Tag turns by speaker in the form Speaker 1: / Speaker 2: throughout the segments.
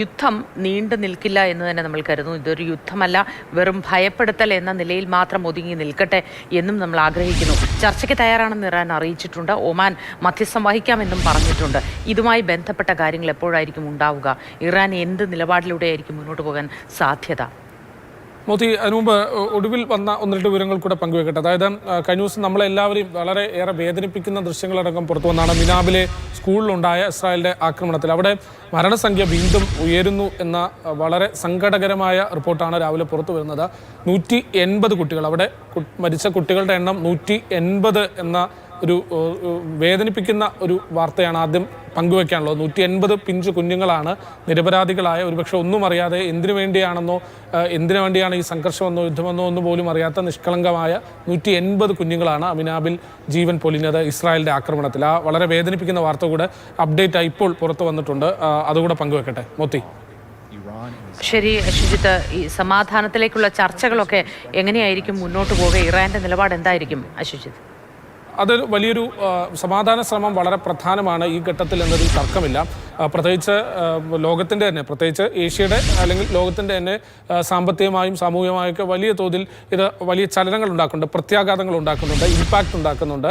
Speaker 1: യുദ്ധം നീണ്ടു നിൽക്കില്ല എന്ന് തന്നെ നമ്മൾ കരുതുന്നു. ഇതൊരു യുദ്ധമല്ല, വെറും ഭയപ്പെടുത്തൽ എന്ന നിലയിൽ മാത്രം ഒതുങ്ങി നിൽക്കട്ടെ എന്നും നമ്മൾ ആഗ്രഹിക്കുന്നു. ചർച്ചയ്ക്ക് തയ്യാറാണെന്ന് ഇറാൻ അറിയിച്ചിട്ടുണ്ട്. ഒമാൻ മധ്യസ്ഥം വഹിക്കാമെന്നും പറഞ്ഞിട്ടുണ്ട്. ഇതുമായി ബന്ധപ്പെട്ട കാര്യങ്ങൾ എപ്പോഴായിരിക്കും ഉണ്ടാവുക? ഇറാൻ എന്ത് നിലപാടിലൂടെയായിരിക്കും മുന്നോട്ട് പോകാൻ സാധ്യത?
Speaker 2: മോദി അതിനു മുമ്പ് ഒടുവിൽ വന്ന ഒന്ന് രണ്ട് വിവരങ്ങൾ കൂടെ പങ്കുവെക്കട്ടെ. അതായത് കഴിഞ്ഞ ദിവസം നമ്മളെല്ലാവരെയും വളരെ ഏറെ വേദനിപ്പിക്കുന്ന ദൃശ്യങ്ങളടക്കം പുറത്തു വന്നാണ് മിനാബിലെ സ്കൂളിലുണ്ടായ ഇസ്രായേലിൻ്റെ ആക്രമണത്തിൽ. അവിടെ മരണസംഖ്യ വീണ്ടും ഉയരുന്നു എന്ന വളരെ സങ്കടകരമായ റിപ്പോർട്ടാണ് രാവിലെ പുറത്തു വരുന്നത്. 180 കുട്ടികൾ, അവിടെ മരിച്ച കുട്ടികളുടെ എണ്ണം 180 എന്ന ഒരു വേദനിപ്പിക്കുന്ന ഒരു വാർത്തയാണ് ആദ്യം പങ്കുവെക്കാനുള്ളത്. 180 പിഞ്ചു കുഞ്ഞുങ്ങളാണ് നിരപരാധികളായ, ഒരുപക്ഷെ ഒന്നും അറിയാതെ എന്തിനു വേണ്ടിയാണ് ഈ സംഘർഷമെന്നോ യുദ്ധമെന്നോ ഒന്നും പോലും അറിയാത്ത നിഷ്കളങ്കമായ 180 കുഞ്ഞുങ്ങളാണ് അമിനാബിൽ ജീവൻ പൊലിഞ്ഞത് ഇസ്രായേലിൻ്റെ ആക്രമണത്തിൽ. ആ വളരെ വേദനിപ്പിക്കുന്ന വാർത്ത കൂടെ അപ്ഡേറ്റ് ആയി ഇപ്പോൾ പുറത്തു വന്നിട്ടുണ്ട്. അതുകൂടെ പങ്കുവെക്കട്ടെ മോത്തി.
Speaker 1: ശരി അശ്വജിത്ത്, ഈ സമാധാനത്തിലേക്കുള്ള ചർച്ചകളൊക്കെ എങ്ങനെയായിരിക്കും മുന്നോട്ട് പോവുക? ഇറാന്റെ നിലപാട് എന്തായിരിക്കും അശ്വജിത്ത്?
Speaker 2: അതൊരു വലിയൊരു സമാധാന ശ്രമം വളരെ പ്രധാനമാണ് ഈ ഘട്ടത്തിൽ എന്നതിൽ തർക്കമില്ല. പ്രത്യേകിച്ച് ലോകത്തിൻ്റെ തന്നെ, പ്രത്യേകിച്ച് ഏഷ്യയുടെ അല്ലെങ്കിൽ ലോകത്തിൻ്റെ തന്നെ സാമ്പത്തികമായും സാമൂഹികമായൊക്കെ വലിയ തോതിൽ ഇത് വലിയ ചലനങ്ങൾ ഉണ്ടാക്കുന്നുണ്ട്, പ്രത്യാഘാതങ്ങൾ ഉണ്ടാക്കുന്നുണ്ട്, ഇമ്പാക്റ്റ് ഉണ്ടാക്കുന്നുണ്ട്.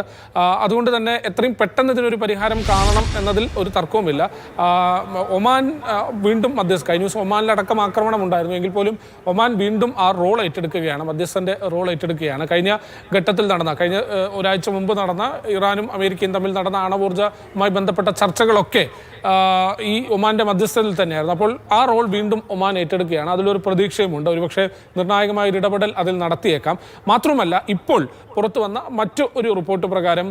Speaker 2: അതുകൊണ്ട് തന്നെ എത്രയും പെട്ടെന്ന് ഇതിനൊരു പരിഹാരം കാണണം എന്നതിൽ ഒരു തർക്കവുമില്ല. ഒമാൻ വീണ്ടും കഴിഞ്ഞ ദിവസം ഒമാനിലടക്കം ആക്രമണം ഉണ്ടായിരുന്നു എങ്കിൽ പോലും ഒമാൻ വീണ്ടും ആ റോൾ ഏറ്റെടുക്കുകയാണ്, മധ്യസ്ഥൻ്റെ റോൾ ഏറ്റെടുക്കുകയാണ്. കഴിഞ്ഞ ഘട്ടത്തിൽ കഴിഞ്ഞ ഒരാഴ്ച മുമ്പ് നടന്ന ഇറാനും അമേരിക്കയും തമ്മിൽ നടന്ന ആണവോർജ്ജവുമായി ബന്ധപ്പെട്ട ചർച്ചകളൊക്കെ ഈ ഒമാൻ്റെ മധ്യസ്ഥതയിൽ തന്നെയായിരുന്നു. അപ്പോൾ ആ റോൾ വീണ്ടും ഒമാൻ ഏറ്റെടുക്കുകയാണ്. അതിലൊരു പ്രതീക്ഷയുമുണ്ട്. ഒരുപക്ഷെ നിർണായകമായ ഒരു ഇടപെടൽ അതിൽ നടത്തിയേക്കാം. മാത്രമല്ല, ഇപ്പോൾ പുറത്തു വന്ന മറ്റു ഒരു റിപ്പോർട്ട് പ്രകാരം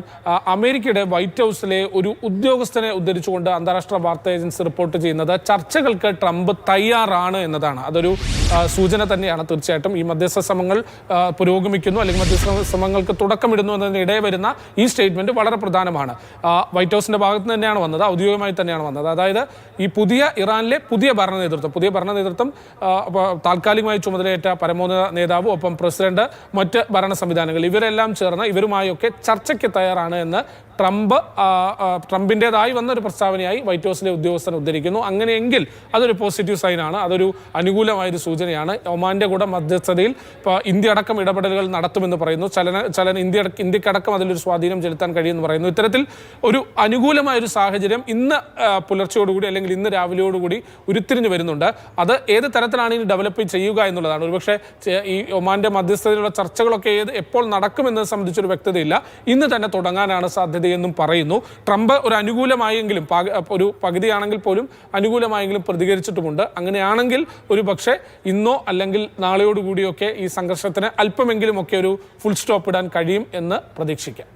Speaker 2: അമേരിക്കയുടെ വൈറ്റ് ഹൗസിലെ ഒരു ഉദ്യോഗസ്ഥനെ ഉദ്ധരിച്ചുകൊണ്ട് അന്താരാഷ്ട്ര വാർത്താ ഏജൻസി റിപ്പോർട്ട് ചെയ്യുന്നത് ചർച്ചകൾക്ക് ട്രംപ് തയ്യാറാണ് എന്നതാണ്. അതൊരു സൂചന തന്നെയാണ്. തീർച്ചയായിട്ടും ഈ മധ്യസ്ഥ ശ്രമങ്ങൾ പുരോഗമിക്കുന്നു, അല്ലെങ്കിൽ മധ്യസ്ഥ ശ്രമങ്ങൾക്ക് തുടക്കമിടുന്നു എന്നതിനിടെ വരുന്ന ഈ സ്റ്റേറ്റ്മെന്റ് വളരെ പ്രധാനമാണ്. വൈറ്റ് ഹൗസിന്റെ ഭാഗത്ത് തന്നെയാണ് വന്നത്, ഔദ്യോഗികമായി തന്നെയാണ് വന്നത്. അതായത് ഈ ഇറാനിലെ പുതിയ ഭരണ നേതൃത്വം താൽക്കാലികമായി ചുമതലയേറ്റ പരമോന്നത നേതാവ്, ഒപ്പം പ്രസിഡന്റ്, മറ്റ് ഭരണ സംവിധാനങ്ങൾ, ഇവരെല്ലാം ചേർന്ന് ഇവരുമായൊക്കെ ചർച്ചയ്ക്ക് തയ്യാറാണ് എന്ന് ട്രംപിൻ്റെതായി വന്ന ഒരു പ്രസ്താവനയായി വൈറ്റ് ഹൗസിലെ ഉദ്യോഗസ്ഥൻ ഉദ്ധരിക്കുന്നു. അങ്ങനെയെങ്കിൽ അതൊരു പോസിറ്റീവ് സൈനാണ്, അതൊരു അനുകൂലമായൊരു സൂചനയാണ്. ഒമാന്റെ കൂടെ മധ്യസ്ഥതയിൽ ഇന്ത്യ അടക്കം ഇടപെടലുകൾ നടത്തുമെന്ന് പറയുന്നു. ഇന്ത്യക്കടക്കം അതിലൊരു സ്വാധീനം ചെലുത്താൻ കഴിയുമെന്ന് പറയുന്നു. ഇത്തരത്തിൽ ഒരു അനുകൂലമായൊരു സാഹചര്യം ഇന്ന് പുലർച്ചയോടുകൂടി അല്ലെങ്കിൽ ഇന്ന് രാവിലെയോടുകൂടി ഉരുത്തിരിഞ്ഞു വരുന്നുണ്ട്. അത് ഏത് തരത്തിലാണ് ഇനി ഡെവലപ്പ് ചെയ്യുക എന്നുള്ളതാണ്. ഒരുപക്ഷെ ഈ ഒമാന്റെ മധ്യസ്ഥതയിലുള്ള ചർച്ചകളൊക്കെ എപ്പോൾ നടക്കുമെന്നത് സംബന്ധിച്ചൊരു വ്യക്തതയില്ല. ഇന്ന് തന്നെ തുടങ്ങാനാണ് സാധ്യതയെന്നും പറയുന്നു. ട്രംപ് ഒരു അനുകൂലമായെങ്കിലും, ഒരു പകുതിയാണെങ്കിൽ പോലും അനുകൂലമായെങ്കിലും പ്രതികരിച്ചിട്ടുമുണ്ട്. അങ്ങനെയാണെങ്കിൽ ഒരു പക്ഷേ ഇന്നോ അല്ലെങ്കിൽ നാളെയോടുകൂടിയൊക്കെ ഈ സംഘർഷത്തിന് അല്പമെങ്കിലും ഒക്കെ ഒരു ഫുൾ സ്റ്റോപ്പ് ഇടാൻ കഴിയും എന്ന് പ്രതീക്ഷിക്കാം.